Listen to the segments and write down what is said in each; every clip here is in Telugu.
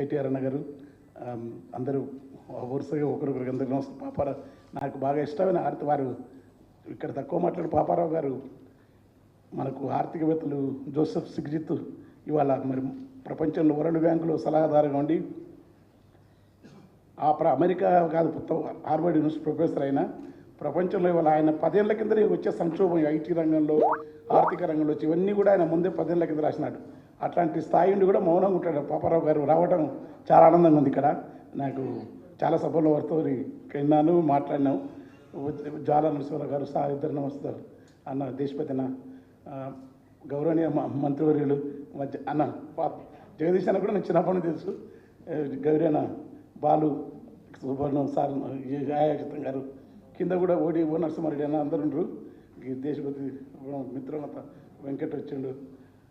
కేటీఆర్ అన్న గారు అందరూ వరుసగా ఒకరికొకరికి అందరికీ నమస్తే. పాపారావు నాకు బాగా ఇష్టమైన ఆర్తి వారు ఇక్కడ తక్కువ మాట్లాడు పాపారావు గారు మనకు ఆర్థికవేత్తలు జోసెఫ్ సిగ్జిత్ ఇవాళ మరి ప్రపంచంలో వరల్డ్ బ్యాంకులో సలహాదారుగా ఉండి అమెరికా కాదు హార్వర్డ్ యూనివర్సిటీ ప్రొఫెసర్ అయినా ప్రపంచంలో ఇవాళ ఆయన 10 ఏళ్ల కింద వచ్చే సంక్షోభం ఐటీ రంగంలో ఆర్థిక రంగంలో వచ్చి ఇవన్నీ కూడా ఆయన ముందే 10 ఏళ్ల కింద రాసినాడు. అట్లాంటి స్థాయి నుండి కూడా మౌనంగా ఉంటాడు పాపారావు గారు. రావడం చాలా ఆనందంగా ఉంది. ఇక్కడ నాకు చాలా సభలో వారితో విన్నాను, మాట్లాడినాం. జ్వాలా నరసింహారావు గారు సార్ ఇద్దరు నమస్తారు అన్న, దేశపతి అన్న, గౌరవనీయ మంత్రివర్యులు అన్న జగదీష్ అన్న కూడా నేను చిన్నప్పటి తెలుసు. గౌరవన బాలు సుబ్రహ్మణ్యం సార్, గాయాచితం గారు, కింద కూడా ఓ నరసింహారెడ్డి అన్న అందరు ఉండరు. దేశపతి మిత్రమత వెంకట్ వచ్చిండు.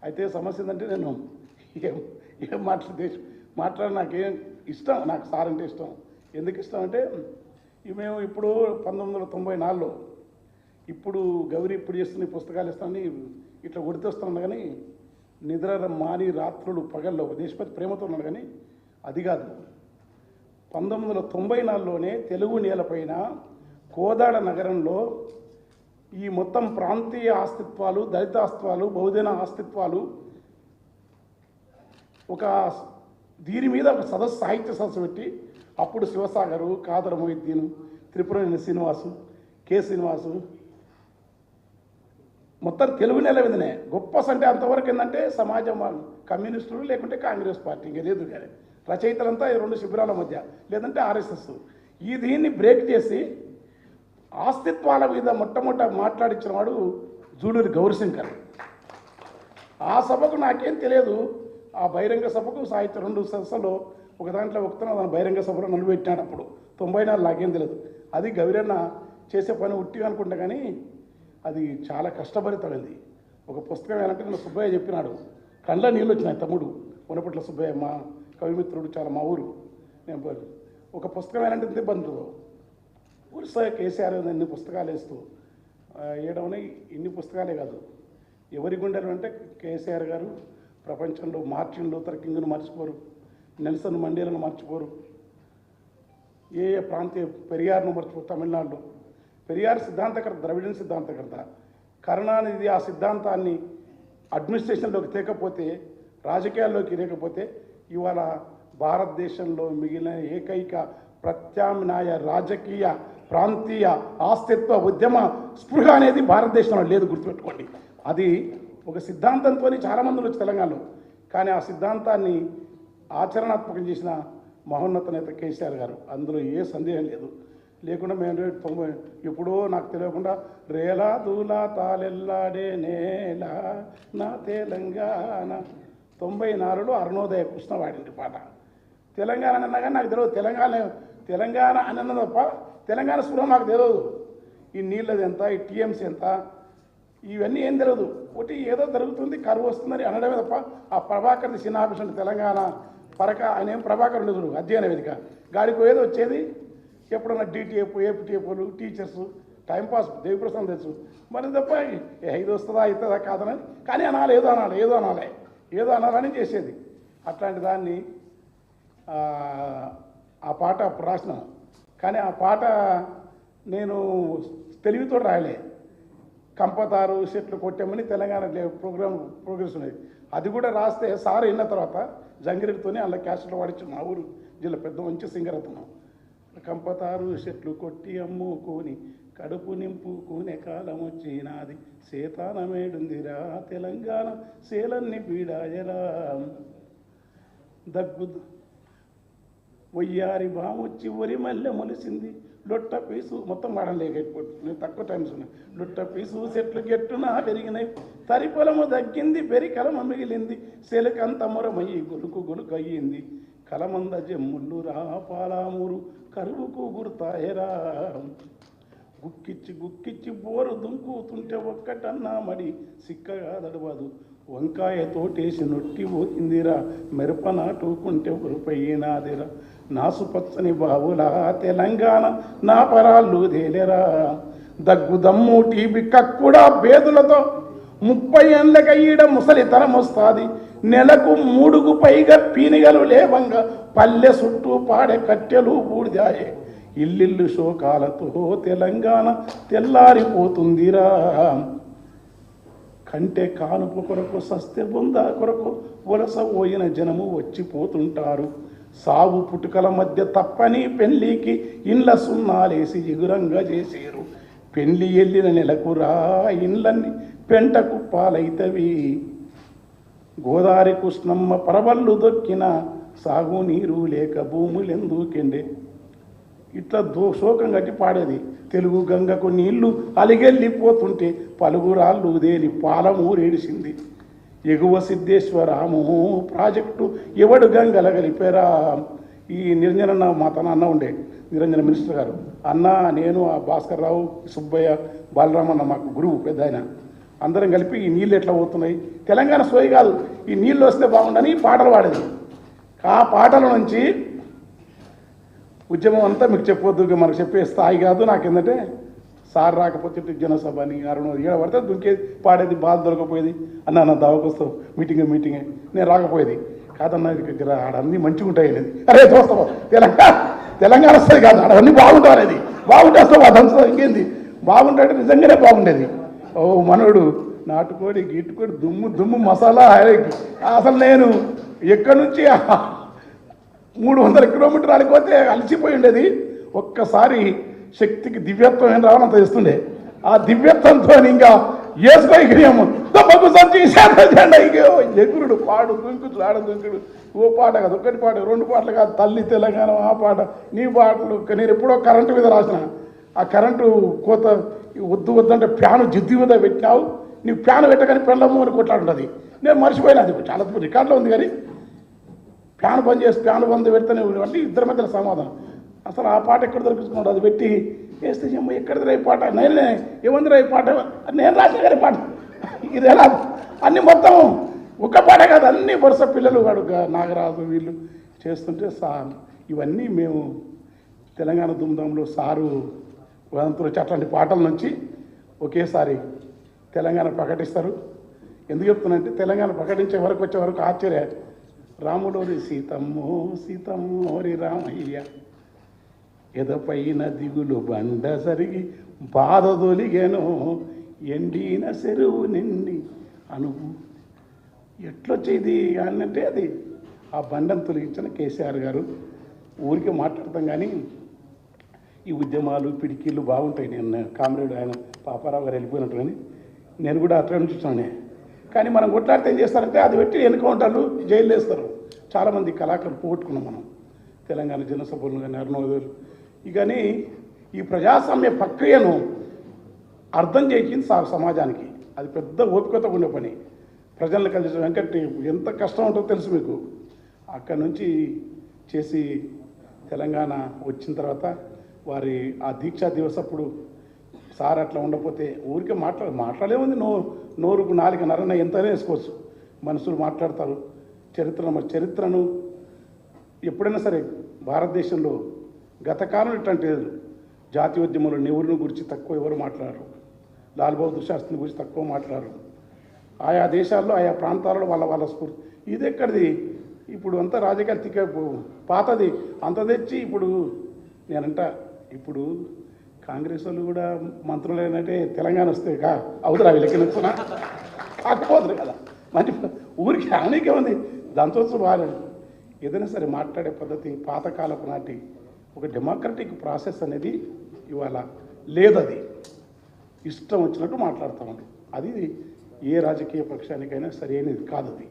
అయితే సమస్య ఏంటంటే నేను ఏం మాట్లాడి నాకేం ఇష్టం, నాకు సార్ అంటే ఇష్టం. ఎందుకు ఇష్టం అంటే మేము ఇప్పుడు 1994లో ఇప్పుడు గౌరీ ఇప్పుడు చేస్తున్న పుస్తకాలు ఇస్తామని ఇట్లా కొడితే వస్తున్నాను, కానీ నిద్ర మాని రాత్రులు పగల్లో దేశపతి ప్రేమతో ఉన్నాడు. కానీ అది కాదు, 1994లోనే తెలుగు నేలపైన కోదాడ నగరంలో ఈ మొత్తం ప్రాంతీయ ఆస్తిత్వాలు, దళిత ఆస్తిత్వాలు, బహుజన ఆస్తిత్వాలు ఒక దీని మీద ఒక సదస్సు, సాహిత్య సదస్సు పెట్టి అప్పుడు శివసాగరు, కాదర మొహిద్దీన్, త్రిపురనేని శ్రీనివాసు, కె శ్రీనివాసు మొత్తం తెలుగు నేల మీదనే గొప్ప అంటే అంతవరకు ఏంటంటే సమాజం కమ్యూనిస్టులు లేకుంటే కాంగ్రెస్ పార్టీ ఇంకా లేదు. కానీ రచయితలంతా ఈ 2 శిబిరాల మధ్య లేదంటే ఆర్ఎస్ఎస్ ఈ దీన్ని బ్రేక్ చేసి ఆస్తిత్వాల మీద మొట్టమొదట మాట్లాడించిన వాడు జూలూరి గౌరీశంకర్. ఆ సభకు నాకేం తెలియదు. ఆ బహిరంగ సభకు సాహిత్య 2 సదస్సులో ఒక దాంట్లో దాని బహిరంగ సభలో నన్ను పెట్టినాడు. అప్పుడు 94 నాకేం తెలియదు. అది గౌరన్న చేసే పని ఉట్టిగా అనుకుంటా, కానీ అది చాలా కష్టభరితమైంది. ఒక పుస్తకం ఏంటంటే నేను సుబ్బయ్య చెప్పినాడు, కళ్ళ నీళ్ళు వచ్చినాయి. తమ్ముడు ఉన్నపట్ల సుబ్బయ్య మా కవిమిత్రుడు, చాలా మా ఊరు. నేను ఒక పుస్తకం ఏంటంటే ఇంత బంధువు వరుస కేసీఆర్ ఎన్ని పుస్తకాలు వేస్తూ వేయడం. ఇన్ని పుస్తకాలే కాదు, ఎవరి గుండెలు అంటే కేసీఆర్ గారు ప్రపంచంలో మార్టిన్ లూథర్ కింగ్ను మర్చిపోరు, నెల్సన్ మండేలను మర్చిపోరు, ఏ ప్రాంతీయ పెరియార్ను మర్చిపోరు. తమిళనాడులో పెరియార్ సిద్ధాంతకర్త, ద్రవిడన్ సిద్ధాంతకర్త. కరుణానిధి ఆ సిద్ధాంతాన్ని అడ్మినిస్ట్రేషన్లోకి తేకపోతే, రాజకీయాల్లోకి లేకపోతే ఇవాళ భారతదేశంలో మిగిలిన ఏకైక ప్రత్యామ్నాయ రాజకీయ ప్రాంతీయ ఆస్తిత్వ ఉద్యమ స్పృహ అనేది భారతదేశంలో లేదు, గుర్తుపెట్టుకోండి. అది ఒక సిద్ధాంతంతో చాలామంది వచ్చి తెలంగాణలో, కానీ ఆ సిద్ధాంతాన్ని ఆచరణాత్మకం చేసిన మహోన్నత నేత కేసీఆర్ గారు, అందులో ఏ సందేహం లేదు. లేకుండా మేము 90 ఎప్పుడో నాకు తెలియకుండా రేలా దూలా తాలెల్లాడే నేల నా తెలంగాణ 94లో అరుణోదయ కృష్ణ వాడింది పాట. తెలంగాణ అన్నా కానీ నాకు తెలియదు. తెలంగాణ అని అన్న తప్ప తెలంగాణ స్పృహ నాకు తెలియదు. ఈ నీళ్ళది ఎంత, ఈ టీఎంసీ ఎంత, ఇవన్నీ ఏం తెలియదు. ఒకటి ఏదో జరుగుతుంది, కరువు వస్తుందని అనడమే తప్ప ఆ ప్రభాకర్ని సినాభిషణ తెలంగాణ పరక ఆయన ఏం ప్రభాకర్ ఉండదు అధ్యయన వేదిక గాడికి ఏదో వచ్చేది. ఎప్పుడన్నా డిటిఎఫ్, ఏపీటీఎఫ్లు, టీచర్స్ టైంపాస్ దేవిప్రసాద్ తెలుసు. మరి తప్ప ఇది వస్తుందా అవుతుందా కాదని, కానీ అనాలి, ఏదో అనాలని చేసేది. అట్లాంటి దాన్ని ఆ పాట అప్పుడు రాసిన, కానీ ఆ పాట నేను తెలివితో రాయలే. కంపతారు చెట్లు కొట్టామని తెలంగాణ ప్రోగ్రెస్ ఉన్నది. అది కూడా రాస్తే సార్ అయిన తర్వాత జంగిరెడ్డితోనే అలా క్యాస్ట్లో వాడించి మా ఊరు జిల్లా పెద్ద మంచి సింగర్ అతను. కంపతారు చెట్లు కొట్టి అమ్ముకొని కడుపు నింపుకునే కాలం వచ్చినాది, సేతానమేడుందిరా తెలంగాణ సేలన్ని పీడాయరా, దగ్గు వయ్యారి బామొచ్చి ఒరి మల్లె మొలిసింది, లొట్ట పీసు మొత్తం వాడలేకపోతే నేను తక్కువ టైమ్స్ ఉన్నాయి. లొట్ట పీసు చెట్లు గెట్టున పెరిగినాయి, తరి పొలము తగ్గింది, పెరికలమ మిగిలింది, సెలకంత మొరమయ్యి గొలుకు అయ్యింది, కలమంద జమ్ముళ్ళు రా పాలామూరు కరువుకు గుర్తాయరా, గుక్కిచ్చి బోరు దుంకుతుంటే ఒక్కటన్నా మడి సిక్కగా దడవదు, వంకాయ తోటేసి నొట్టి పోయిందిరా, మిరప నాటుకుంటే ఉరిపోయినాదిరా, నాసుపచ్చని బావులా తెలంగాణ నా పరాళ్ళు తేలేరా, దగ్గు దమ్ము టీబీ కక్కుడా బేదులతో 30 ఏళ్ళక ఈడ ముసలితనం వస్తుంది. నెలకు 3కు పైగా పీనిగలు లేవంగా పల్లె చుట్టూ పాడే కట్టెలు బూడిదాయే. ఇల్లిల్లు శోకాలతో తెలంగాణ తెల్లారిపోతుందిరా. కంటే కానుపు కొరకు సస్తే బొంద కొరకు వలస పోయిన జనము వచ్చిపోతుంటారు. సాగు పుట్టుకల మధ్య తప్పని పెళ్లికి ఇండ్ల సున్నాలేసి ఎగురంగా చేసేరు. పెళ్లి వెళ్ళిన నెలకురా ఇండ్లన్నీ పెంట కుప్పాలైతవి. గోదావరి కృష్ణమ్మ పరవళ్ళు దొక్కిన సాగు నీరు లేక భూములెందుకెండే. ఇట్లా శోకం కట్టి పాడేది. తెలుగు గంగకు నీళ్లు అలిగెళ్ళిపోతుంటే పలుగురాళ్ళు దేని పాలమూరేడిసింది. ఎగువ సిద్ధేశ్వరాము ప్రాజెక్టు ఎవడు గంగల కలిపారా. ఈ నిరంజన మా తన అన్న ఉండే నిరంజన మినిస్టర్ గారు అన్న, నేను, ఆ భాస్కర్ రావు, సుబ్బయ్య, బాలరామన్న మాకు గురువు పెద్ద ఆయన, అందరం కలిపి ఈ నీళ్ళు ఎట్లా పోతున్నాయి, తెలంగాణ సోయి కాదు ఈ నీళ్ళు వస్తే బాగుండని పాటలు పాడేది. ఆ పాటల నుంచి ఉద్యమం అంతా మీకు చెప్పొద్దు, మనకు చెప్పే స్థాయి కాదు. నాకేందంటే సార్ రాకపోతే జనసభ అని ఏడ పడితే దుంకేది పాడేది, బాధ దొరకపోయేది. అన్న నా దావకొస్తావు మీటింగే నేను రాకపోయేది కాదన్నా, ఆడన్నీ మంచిగా ఉంటాయి అనేది. అరే చూస్తావు తెలంగాణ వస్తుంది కాదు, ఆడవన్నీ బాగుంటావు అనేది. బాగుంటే వస్తావు అదంతా ఇంకేంది బాగుంటే నిజంగానే బాగుండేది. ఓ మనోడు నాటుకోడి గిట్టుకోడి దుమ్ము మసాలా. అసలు నేను ఎక్కడి నుంచి 300 కిలోమీటర్లు పోతే అలసిపోయి ఉండేది. ఒక్కసారి శక్తికి దివ్యత్వం ఏం రావాలంత ఇస్తుండే. ఆ దివ్యత్వంతో ఇంకా వేసుకోగలిగాము. తప్పకు సంచి ఎగురుడు పాడు దుంకుడు ఆడ దుంకుడు. ఓ పాట కాదు, ఒకటి పాట, 2 పాటలు కాదు, తల్లి తెలంగాణ ఆ పాట, నీ పాటలు. నేను ఎప్పుడో కరెంటు మీద రాసిన. ఆ కరెంటు కోత వద్దంటే ఫ్యాను జిద్దు మీద పెట్టినావు, నీకు ఫ్యాన్ పెట్టగానే పెళ్ళము అని కొట్లాడుతుంది. నేను మర్చిపోయినా, అది చాలా రికార్డులో ఉంది. కానీ ఫ్యాన్ బంద్ చేసి ఫ్యాన్ బంద్ పెడితేనే అంటే ఇద్దరి మధ్యలో సమాధానం. అసలు ఆ పాట ఎక్కడ దొరికించుకున్నాడు, అది పెట్టి వేస్తే ఎక్కడిది రా ఈ పాట, నేనే ఏముంది రా ఈ పాట, నేను రాసిన గారి పాట ఇది ఎలా అన్నీ మొత్తం ఒక పాట కాదు, అన్ని వరుస పిల్లలు వాడు నాగరాజు వీళ్ళు చేస్తుంటే ఇవన్నీ మేము తెలంగాణ దుమ్దాంలో సారు వదంతులు వచ్చి అట్లాంటి పాటల నుంచి ఒకేసారి తెలంగాణ ప్రకటిస్తారు. ఎందుకు చెప్తున్నానంటే తెలంగాణ ప్రకటించే వరకు వచ్చే వరకు ఆశ్చర్య. రాములోరి సీతమ్మోరి రామయ్య ఎదపైన దిగులు బండ సరిగి బాధ తొలిగేను ఎండిన చెరువు నిండి అనుభూ. ఎట్లొచ్చేది అనంటే అది ఆ బండను తొలగించిన కేసీఆర్ గారు. ఊరికే మాట్లాడతాం కానీ ఈ ఉద్యమాలు పిడికిళ్ళు బాగుంటాయి. నేను కామ్రేడ్ ఆయన పాపారావు గారు వెళ్ళిపోయినట్టు కానీ నేను కూడా అట్లా నుంచి చూసానే. కానీ మనం కొట్లాడితే ఏం చేస్తారంటే అది పెట్టి ఎన్కౌంటర్లు జైలు వేస్తారు. చాలామంది కళాకారులు పోగొట్టుకున్నాం మనం తెలంగాణ జనసభలు కానీ అరుణోదయులు. కానీ ఈ ప్రజాస్వామ్య ప్రక్రియను అర్థం చేసింది సమాజానికి. అది పెద్ద ఓపికతో ఉండే పని. ప్రజలను కలిసి వెంకట్ ఎంత కష్టం ఉంటుందో తెలుసు మీకు. అక్కడి నుంచి చేసి తెలంగాణ వచ్చిన తర్వాత వారి ఆ దీక్షా దివస్ అప్పుడు సార్ అట్లా ఉండకపోతే ఊరికే మాట్లాడేముంది, నోరుకు 4 నరన ఎంతనే వేసుకోవచ్చు. మనుషులు మాట్లాడతారు. చరిత్రను ఎప్పుడైనా సరే భారతదేశంలో గత కాలం ఇట్లాంటి జాతీయోద్యమంలో నెహ్రూని గురించి తక్కువ ఎవరు మాట్లాడరు, లాల్ బహదూర్ శాస్త్రిని గురించి తక్కువ మాట్లాడరు. ఆయా దేశాల్లో ఆయా ప్రాంతాలలో వాళ్ళ స్ఫూర్తి. ఇది ఎక్కడిది ఇప్పుడు అంతా రాజకీయాలు పాతది అంత తెచ్చి ఇప్పుడు నేనంట ఇప్పుడు కాంగ్రెస్ వాళ్ళు కూడా మంత్రులు ఏంటంటే తెలంగాణ వస్తే అవుతురా వీళ్ళకి నచ్చునా కాకపోతుంది కదా. మంచి ఊరికి అనేకే ఉంది. దాంతో వాళ్ళు ఏదైనా సరే మాట్లాడే పద్ధతి పాతకాలపు నాటి ఒక డెమోక్రటిక్ ప్రాసెస్ అనేది ఇవాళ లేదు. అది ఇష్టం వచ్చినట్టు మాట్లాడుతూ ఉంటాం. అది ఏ రాజకీయ పక్షానికైనా సరైనది కాదు. అది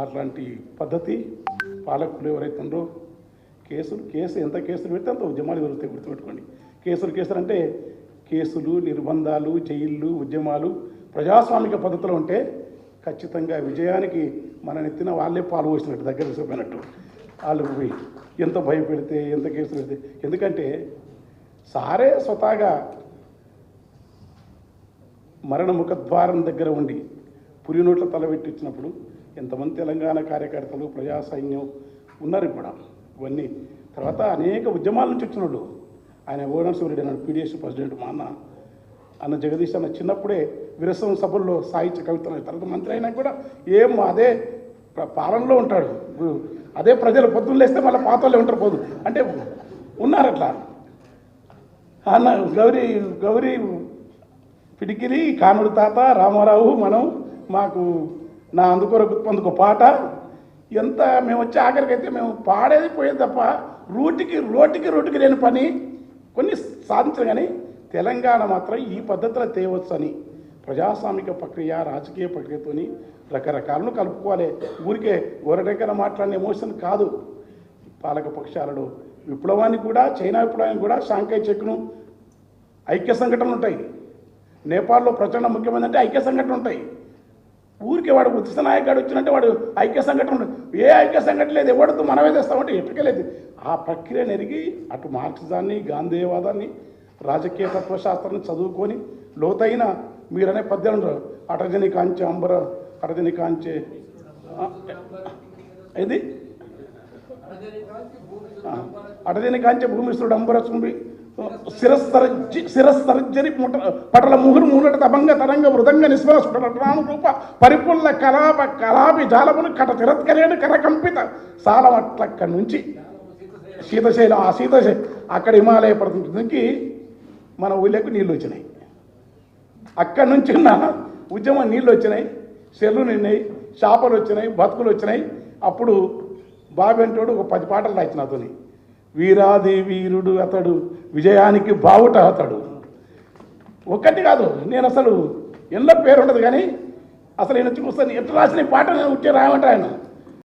అట్లాంటి పద్ధతి పాలకులు ఎవరైతే ఉందో కేసు ఎంత కేసులు పెడితే అంత ఉద్యమాలు జరుగుతాయి. గుర్తుపెట్టుకోండి. కేసులు అంటే కేసులు, నిర్బంధాలు, జైళ్ళు, ఉద్యమాలు ప్రజాస్వామిక పద్ధతిలో ఉంటే ఖచ్చితంగా విజయానికి మన నెత్తిన వాళ్ళే పాలు పోసినట్టు, దగ్గర చూపినట్టు. వాళ్ళు పోయి ఎంత భయపెడితే ఎంత కేసులు పెడితే. ఎందుకంటే సారే స్వతహాగా మరణ ముఖద్వారం దగ్గర ఉండి పురి నోట్ల తలబెట్టి ఇచ్చినప్పుడు ఎంతమంది తెలంగాణ కార్యకర్తలు, ప్రజా సైన్యం ఉన్నారు. ఇప్పుడు ఇవన్నీ తర్వాత అనేక ఉద్యమాల నుంచి వచ్చిన వాళ్ళు. ఆయన ఓడన్ సూర్యుడు అన్నాడు, పీడిఎస్ ప్రెసిడెంట్. మా అన్న జగదీష్ అన్న చిన్నప్పుడే విరసం సభల్లో సాహిత్య కవితలు తర్వాత మంత్రి అయినా కూడా ఏం అదే పాలనలో ఉంటాడు, అదే ప్రజలు పొద్దున్న లేస్తే మళ్ళీ పాతలే ఉంటారు పోదు అంటే ఉన్నారు అట్లా. అన్న గౌరీ పిడికిలి కానుడు తాత రామారావు మనం మాకు నా అందుకొరకు పొందుకో పాట ఎంత మేము వచ్చే ఆఖరికైతే మేము పాడేది పోయేది తప్ప రోటికి లేని పని కొన్ని సాధించరు. కానీ తెలంగాణ మాత్రం ఈ పద్ధతిలో తేవచ్చు అని ప్రజాస్వామిక ప్రక్రియ రాజకీయ ప్రక్రియతోని రకరకాలను కలుపుకోవాలి. ఊరికే ఓరడెక్కన మాట్లాడిన ఎమోషన్ కాదు. పాలక పక్షాలలో విప్లవానికి కూడా చైనా విప్లవానికి కూడా షాంఘై చెక్ను ఐక్య సంఘటనలు ఉంటాయి. నేపాల్లో ప్రచండ ముఖ్యమైనదంటే ఐక్య సంఘటనలు ఉంటాయి. ఊరికే వాడు ఉచిత నాయకుడు వచ్చినట్టే వాడు ఐక్య సంఘటన ఏ ఐక్య సంఘటన లేదు, ఎవరితో మనమే తెస్తామంటే ఎప్పటికెళ్ళేది. ఆ ప్రక్రియ నెరిగి అటు మార్క్సిజాన్ని గాంధేయవాదాన్ని రాజకీయ తత్వశాస్త్రాన్ని చదువుకొని లోతైన మీరనే పద్యాలు అటజని కాంచె అంబర అటజని కాంచె ఇది అటజని కాంచె భూమిశ్రుడు అంబర చుంబి శిరస్సర్జరి పటల ముహురు మూనట తభంగ తరంగ మృదంగ నిస్వర సుటరాను రూప పరిపుల్ల కలాపి జాలమును కట తిరత్కరేడు కరకంపిత సాలం అట్లక్కడి నుంచి శీతశైలం ఆ శీతశైలం అక్కడ హిమాలయ పర్వతానికి మన ఊళ్ళకు నీళ్ళు వచ్చినాయి. అక్కడి నుంచి ఉన్న ఉద్యమం నీళ్ళు వచ్చినాయి, చెల్లు నిన్నాయి, చేపలు వచ్చినాయి, బతుకులు వచ్చినాయి. అప్పుడు బాబెంటోడు ఒక 10 పాటలు రాయించిన అతని వీరాది వీరుడు అతడు విజయానికి బావుట అతడు. ఒక్కటి కాదు, నేను అసలు ఎల్ల పేరు ఉండదు కానీ అసలు ఈయన చూస్తాను ఎట్లా రాసిన పాట నేను ఉట్టే రాయమంటే ఆయన